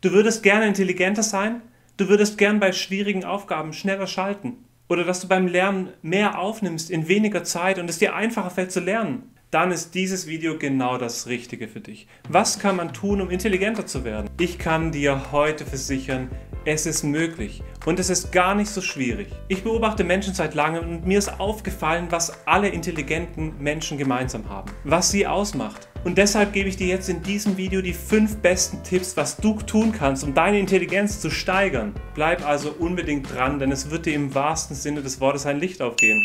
Du würdest gerne intelligenter sein? Du würdest gern bei schwierigen Aufgaben schneller schalten? Oder dass du beim Lernen mehr aufnimmst in weniger Zeit und es dir einfacher fällt zu lernen? Dann ist dieses Video genau das Richtige für dich. Was kann man tun, um intelligenter zu werden? Ich kann dir heute versichern, es ist möglich und es ist gar nicht so schwierig. Ich beobachte Menschen seit langem und mir ist aufgefallen, was alle intelligenten Menschen gemeinsam haben, was sie ausmacht. Und deshalb gebe ich dir jetzt in diesem Video die 5 besten Tipps, was du tun kannst, um deine Intelligenz zu steigern. Bleib also unbedingt dran, denn es wird dir im wahrsten Sinne des Wortes ein Licht aufgehen.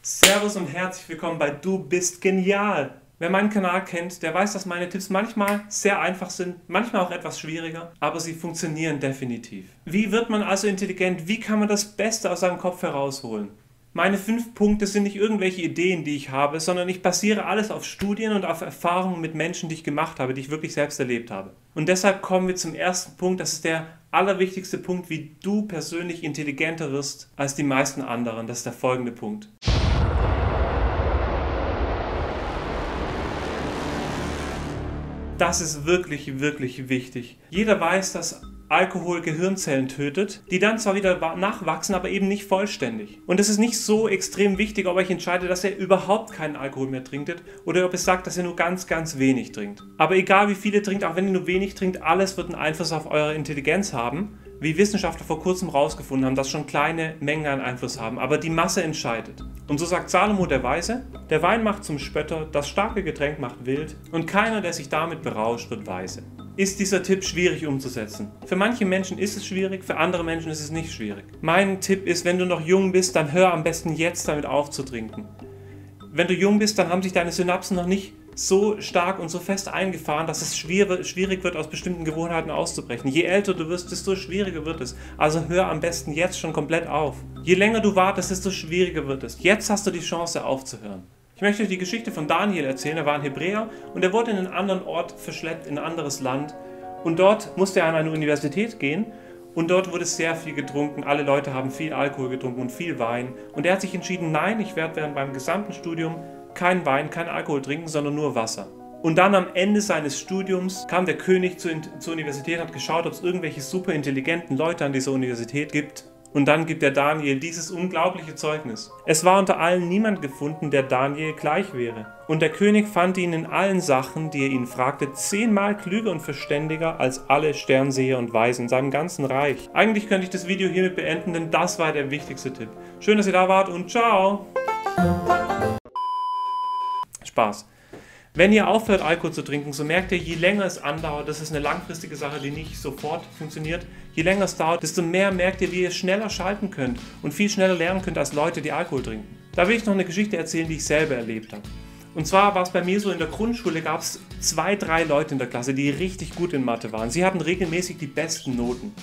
Servus und herzlich willkommen bei Du bist genial! Wer meinen Kanal kennt, der weiß, dass meine Tipps manchmal sehr einfach sind, manchmal auch etwas schwieriger, aber sie funktionieren definitiv. Wie wird man also intelligent? Wie kann man das Beste aus seinem Kopf herausholen? Meine 5 Punkte sind nicht irgendwelche Ideen, die ich habe, sondern ich basiere alles auf Studien und auf Erfahrungen mit Menschen, die ich gemacht habe, die ich wirklich selbst erlebt habe. Und deshalb kommen wir zum ersten Punkt, das ist der allerwichtigste Punkt, wie du persönlich intelligenter wirst als die meisten anderen. Das ist der folgende Punkt. Das ist wirklich, wirklich wichtig. Jeder weiß, dass Alkohol Gehirnzellen tötet, die dann zwar wieder nachwachsen, aber eben nicht vollständig. Und es ist nicht so extrem wichtig, ob ihr entscheidet, dass ihr überhaupt keinen Alkohol mehr trinkt oder ob ihr sagt, dass ihr nur ganz, ganz wenig trinkt. Aber egal wie viel ihr trinkt, auch wenn ihr nur wenig trinkt, alles wird einen Einfluss auf eure Intelligenz haben. Wie Wissenschaftler vor kurzem herausgefunden haben, dass schon kleine Mengen einen Einfluss haben, aber die Masse entscheidet. Und so sagt Salomo der Weise, der Wein macht zum Spötter, das starke Getränk macht wild und keiner, der sich damit berauscht, wird weise. Ist dieser Tipp schwierig umzusetzen? Für manche Menschen ist es schwierig, für andere Menschen ist es nicht schwierig. Mein Tipp ist, wenn du noch jung bist, dann hör am besten jetzt damit auf zu trinken. Wenn du jung bist, dann haben sich deine Synapsen noch nicht so stark und so fest eingefahren, dass es schwierig wird, aus bestimmten Gewohnheiten auszubrechen. Je älter du wirst, desto schwieriger wird es. Also hör am besten jetzt schon komplett auf. Je länger du wartest, desto schwieriger wird es. Jetzt hast du die Chance aufzuhören. Ich möchte euch die Geschichte von Daniel erzählen. Er war ein Hebräer und er wurde in einen anderen Ort verschleppt, in ein anderes Land. Und dort musste er an eine Universität gehen. Und dort wurde sehr viel getrunken, alle Leute haben viel Alkohol getrunken und viel Wein. Und er hat sich entschieden, nein, ich werde während meinem gesamten Studium kein Wein, kein Alkohol trinken, sondern nur Wasser. Und dann am Ende seines Studiums kam der König zur Universität und hat geschaut, ob es irgendwelche super intelligenten Leute an dieser Universität gibt. Und dann gibt der Daniel dieses unglaubliche Zeugnis. Es war unter allen niemand gefunden, der Daniel gleich wäre. Und der König fand ihn in allen Sachen, die er ihn fragte, 10-mal klüger und verständiger als alle Sternseher und Weisen in seinem ganzen Reich. Eigentlich könnte ich das Video hiermit beenden, denn das war der wichtigste Tipp. Schön, dass ihr da wart und ciao! Spaß. Wenn ihr aufhört, Alkohol zu trinken, so merkt ihr, je länger es andauert, das ist eine langfristige Sache, die nicht sofort funktioniert, je länger es dauert, desto mehr merkt ihr, wie ihr schneller schalten könnt und viel schneller lernen könnt als Leute, die Alkohol trinken. Da will ich noch eine Geschichte erzählen, die ich selber erlebt habe. Und zwar war es bei mir so, in der Grundschule gab es 2, 3 Leute in der Klasse, die richtig gut in Mathe waren. Sie hatten regelmäßig die besten Noten.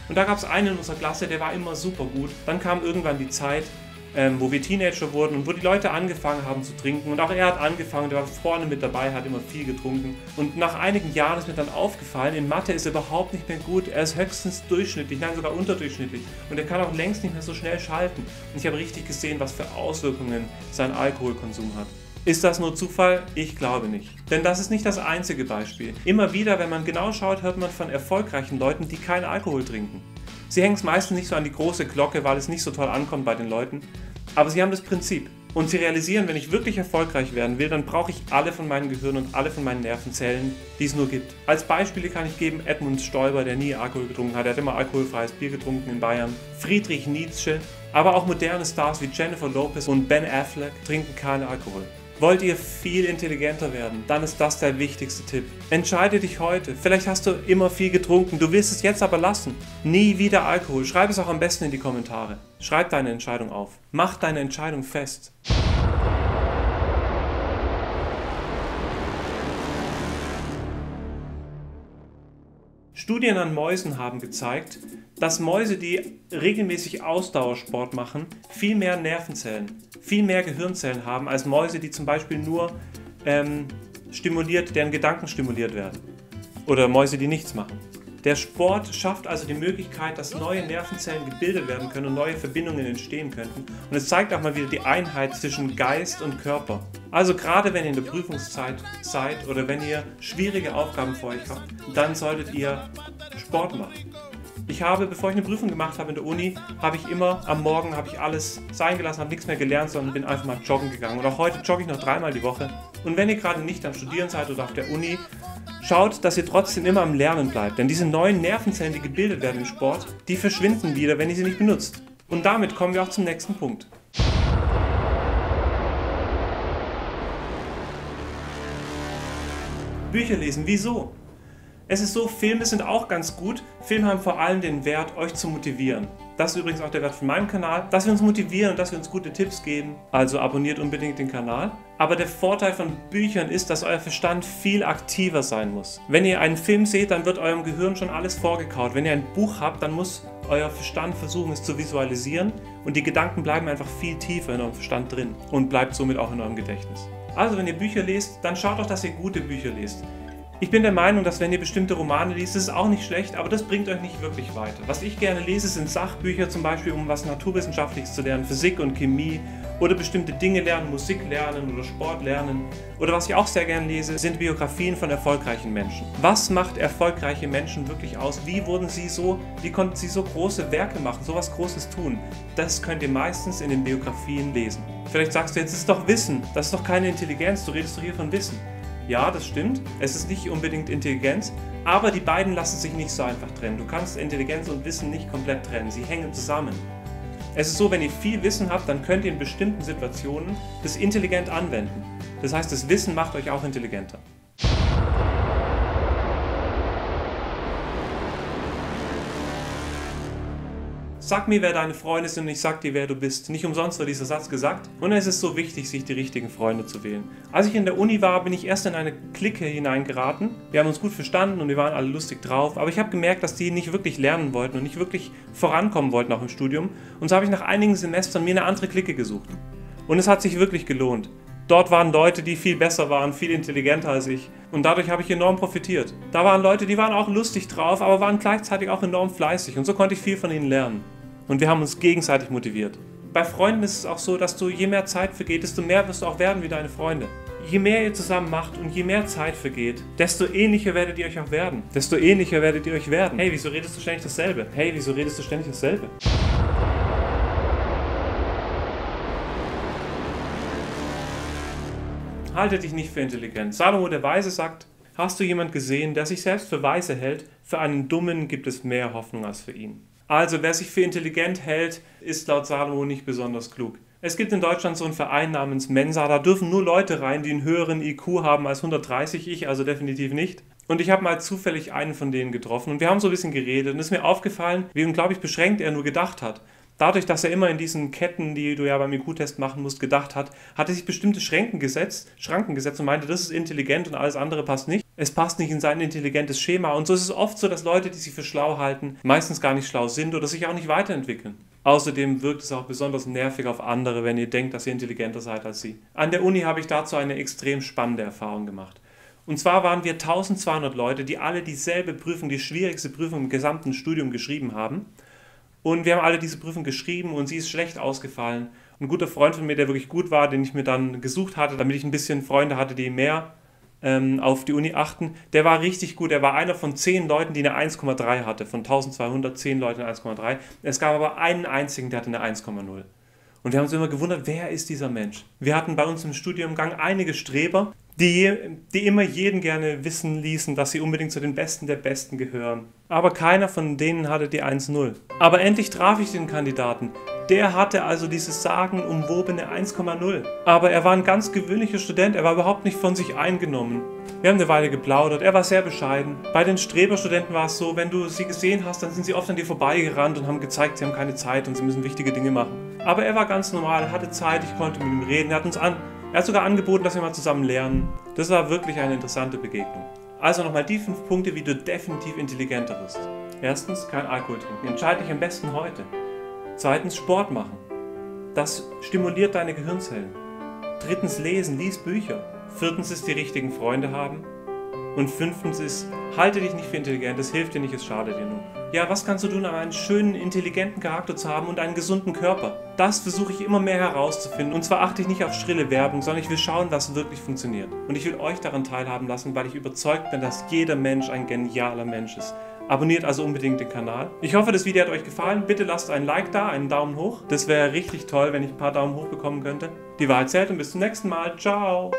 Und da gab es einen in unserer Klasse, der war immer super gut. Dann kam irgendwann die Zeit, wo wir Teenager wurden und wo die Leute angefangen haben zu trinken. Und auch er hat angefangen, der war vorne mit dabei, hat immer viel getrunken. Und nach einigen Jahren ist mir dann aufgefallen, in Mathe ist er überhaupt nicht mehr gut. Er ist höchstens durchschnittlich, nein sogar unterdurchschnittlich. Und er kann auch längst nicht mehr so schnell schalten. Und ich habe richtig gesehen, was für Auswirkungen sein Alkoholkonsum hat. Ist das nur Zufall? Ich glaube nicht. Denn das ist nicht das einzige Beispiel. Immer wieder, wenn man genau schaut, hört man von erfolgreichen Leuten, die keinen Alkohol trinken. Sie hängen es meistens nicht so an die große Glocke, weil es nicht so toll ankommt bei den Leuten. Aber sie haben das Prinzip. Und sie realisieren, wenn ich wirklich erfolgreich werden will, dann brauche ich alle von meinen Gehirn und alle von meinen Nervenzellen, die es nur gibt. Als Beispiele kann ich geben Edmund Stoiber, der nie Alkohol getrunken hat. Er hat immer alkoholfreies Bier getrunken in Bayern. Friedrich Nietzsche. Aber auch moderne Stars wie Jennifer Lopez und Ben Affleck trinken keinen Alkohol. Wollt ihr viel intelligenter werden, dann ist das der wichtigste Tipp. Entscheide dich heute. Vielleicht hast du immer viel getrunken, du willst es jetzt aber lassen. Nie wieder Alkohol. Schreib es auch am besten in die Kommentare. Schreib deine Entscheidung auf. Mach deine Entscheidung fest. Studien an Mäusen haben gezeigt, dass Mäuse, die regelmäßig Ausdauersport machen, viel mehr Nervenzellen, viel mehr Gehirnzellen haben, als Mäuse, die zum Beispiel nur deren Gedanken stimuliert werden. Oder Mäuse, die nichts machen. Der Sport schafft also die Möglichkeit, dass neue Nervenzellen gebildet werden können und neue Verbindungen entstehen könnten. Und es zeigt auch mal wieder die Einheit zwischen Geist und Körper. Also gerade wenn ihr in der Prüfungszeit seid oder wenn ihr schwierige Aufgaben vor euch habt, dann solltet ihr Sport machen. Ich habe, bevor ich eine Prüfung gemacht habe in der Uni, habe ich immer am Morgen alles sein gelassen, habe nichts mehr gelernt, sondern bin einfach mal joggen gegangen. Und auch heute jogge ich noch 3-mal die Woche. Und wenn ihr gerade nicht am Studieren seid oder auf der Uni, schaut, dass ihr trotzdem immer am Lernen bleibt. Denn diese neuen Nervenzellen, die gebildet werden im Sport, die verschwinden wieder, wenn ihr sie nicht benutzt. Und damit kommen wir auch zum nächsten Punkt. Bücher lesen, wieso? Es ist so, Filme sind auch ganz gut. Filme haben vor allem den Wert, euch zu motivieren. Das ist übrigens auch der Wert von meinem Kanal, dass wir uns motivieren und dass wir uns gute Tipps geben. Also abonniert unbedingt den Kanal. Aber der Vorteil von Büchern ist, dass euer Verstand viel aktiver sein muss. Wenn ihr einen Film seht, dann wird eurem Gehirn schon alles vorgekaut. Wenn ihr ein Buch habt, dann muss euer Verstand versuchen, es zu visualisieren. Und die Gedanken bleiben einfach viel tiefer in eurem Verstand drin und bleibt somit auch in eurem Gedächtnis. Also wenn ihr Bücher lest, dann schaut doch, dass ihr gute Bücher lest. Ich bin der Meinung, dass wenn ihr bestimmte Romane liest, das ist auch nicht schlecht, aber das bringt euch nicht wirklich weiter. Was ich gerne lese, sind Sachbücher, zum Beispiel um was Naturwissenschaftliches zu lernen, Physik und Chemie oder bestimmte Dinge lernen, Musik lernen oder Sport lernen. Oder was ich auch sehr gerne lese, sind Biografien von erfolgreichen Menschen. Was macht erfolgreiche Menschen wirklich aus? Wie konnten sie so große Werke machen, so was Großes tun? Das könnt ihr meistens in den Biografien lesen. Vielleicht sagst du jetzt, das ist doch Wissen, das ist doch keine Intelligenz, du redest doch hier von Wissen. Ja, das stimmt. Es ist nicht unbedingt Intelligenz, aber die beiden lassen sich nicht so einfach trennen. Du kannst Intelligenz und Wissen nicht komplett trennen. Sie hängen zusammen. Es ist so, wenn ihr viel Wissen habt, dann könnt ihr in bestimmten Situationen das intelligent anwenden. Das heißt, das Wissen macht euch auch intelligenter. Sag mir, wer deine Freunde sind und ich sag dir, wer du bist. Nicht umsonst wird dieser Satz gesagt. Und es ist so wichtig, sich die richtigen Freunde zu wählen. Als ich in der Uni war, bin ich erst in eine Clique hineingeraten. Wir haben uns gut verstanden und wir waren alle lustig drauf. Aber ich habe gemerkt, dass die nicht wirklich lernen wollten und nicht wirklich vorankommen wollten auch im Studium. Und so habe ich nach einigen Semestern mir eine andere Clique gesucht. Und es hat sich wirklich gelohnt. Dort waren Leute, die viel besser waren, viel intelligenter als ich. Und dadurch habe ich enorm profitiert. Da waren Leute, die waren auch lustig drauf, aber waren gleichzeitig auch enorm fleißig. Und so konnte ich viel von ihnen lernen. Und wir haben uns gegenseitig motiviert. Bei Freunden ist es auch so, dass je mehr Zeit vergeht, desto mehr wirst du auch werden wie deine Freunde. Je mehr ihr zusammen macht und je mehr Zeit vergeht, desto ähnlicher werdet ihr euch auch werden. Desto ähnlicher werdet ihr euch werden. Hey, wieso redest du ständig dasselbe? Hey, wieso redest du ständig dasselbe? Halte dich nicht für intelligent. Salomo der Weise sagt, hast du jemand gesehen, der sich selbst für weise hält? Für einen Dummen gibt es mehr Hoffnung als für ihn. Also, wer sich für intelligent hält, ist laut Salomo nicht besonders klug. Es gibt in Deutschland so einen Verein namens Mensa, da dürfen nur Leute rein, die einen höheren IQ haben als 130, ich also definitiv nicht. Und ich habe mal zufällig einen von denen getroffen und wir haben so ein bisschen geredet und es ist mir aufgefallen, wie unglaublich beschränkt er nur gedacht hat. Dadurch, dass er immer in diesen Ketten, die du ja beim IQ-Test machen musst, gedacht hat, hat er sich bestimmte Schranken gesetzt und meinte, das ist intelligent und alles andere passt nicht. Es passt nicht in sein intelligentes Schema. Und so ist es oft so, dass Leute, die sich für schlau halten, meistens gar nicht schlau sind oder sich auch nicht weiterentwickeln. Außerdem wirkt es auch besonders nervig auf andere, wenn ihr denkt, dass ihr intelligenter seid als sie. An der Uni habe ich dazu eine extrem spannende Erfahrung gemacht. Und zwar waren wir 1200 Leute, die alle dieselbe Prüfung, die schwierigste Prüfung im gesamten Studium geschrieben haben. Und wir haben alle diese Prüfung geschrieben und sie ist schlecht ausgefallen. Ein guter Freund von mir, der wirklich gut war, den ich mir dann gesucht hatte, damit ich ein bisschen Freunde hatte, die mehr auf die Uni achten, der war richtig gut. Er war einer von 10 Leuten, die eine 1,3 hatte. Von 1200, 10 Leute eine 1,3. Es gab aber einen einzigen, der hatte eine 1,0. Und wir haben uns immer gewundert, wer ist dieser Mensch? Wir hatten bei uns im Studiengang einige Streber, die immer jeden gerne wissen ließen, dass sie unbedingt zu den Besten der Besten gehören. Aber keiner von denen hatte die 1,0. Aber endlich traf ich den Kandidaten. Der hatte also dieses sagenumwobene 1,0. Aber er war ein ganz gewöhnlicher Student, er war überhaupt nicht von sich eingenommen. Wir haben eine Weile geplaudert, er war sehr bescheiden. Bei den Streberstudenten war es so, wenn du sie gesehen hast, dann sind sie oft an dir vorbeigerannt und haben gezeigt, sie haben keine Zeit und sie müssen wichtige Dinge machen. Aber er war ganz normal, er hatte Zeit, ich konnte mit ihm reden, er hat sogar angeboten, dass wir mal zusammen lernen. Das war wirklich eine interessante Begegnung. Also nochmal die 5 Punkte, wie du definitiv intelligenter wirst. Erstens, kein Alkohol trinken. Entscheide dich am besten heute. Zweitens, Sport machen. Das stimuliert deine Gehirnzellen. Drittens, lesen, lies Bücher. Viertens ist die richtigen Freunde haben. Und 5. ist, halte dich nicht für intelligent, es hilft dir nicht, es schadet dir nur. Ja, was kannst du tun, um einen schönen, intelligenten Charakter zu haben und einen gesunden Körper? Das versuche ich immer mehr herauszufinden. Und zwar achte ich nicht auf schrille Werbung, sondern ich will schauen, was wirklich funktioniert. Und ich will euch daran teilhaben lassen, weil ich überzeugt bin, dass jeder Mensch ein genialer Mensch ist. Abonniert also unbedingt den Kanal. Ich hoffe, das Video hat euch gefallen. Bitte lasst ein Like da, einen Daumen hoch. Das wäre richtig toll, wenn ich ein paar Daumen hoch bekommen könnte. Die Wahrheit zählt und bis zum nächsten Mal. Ciao!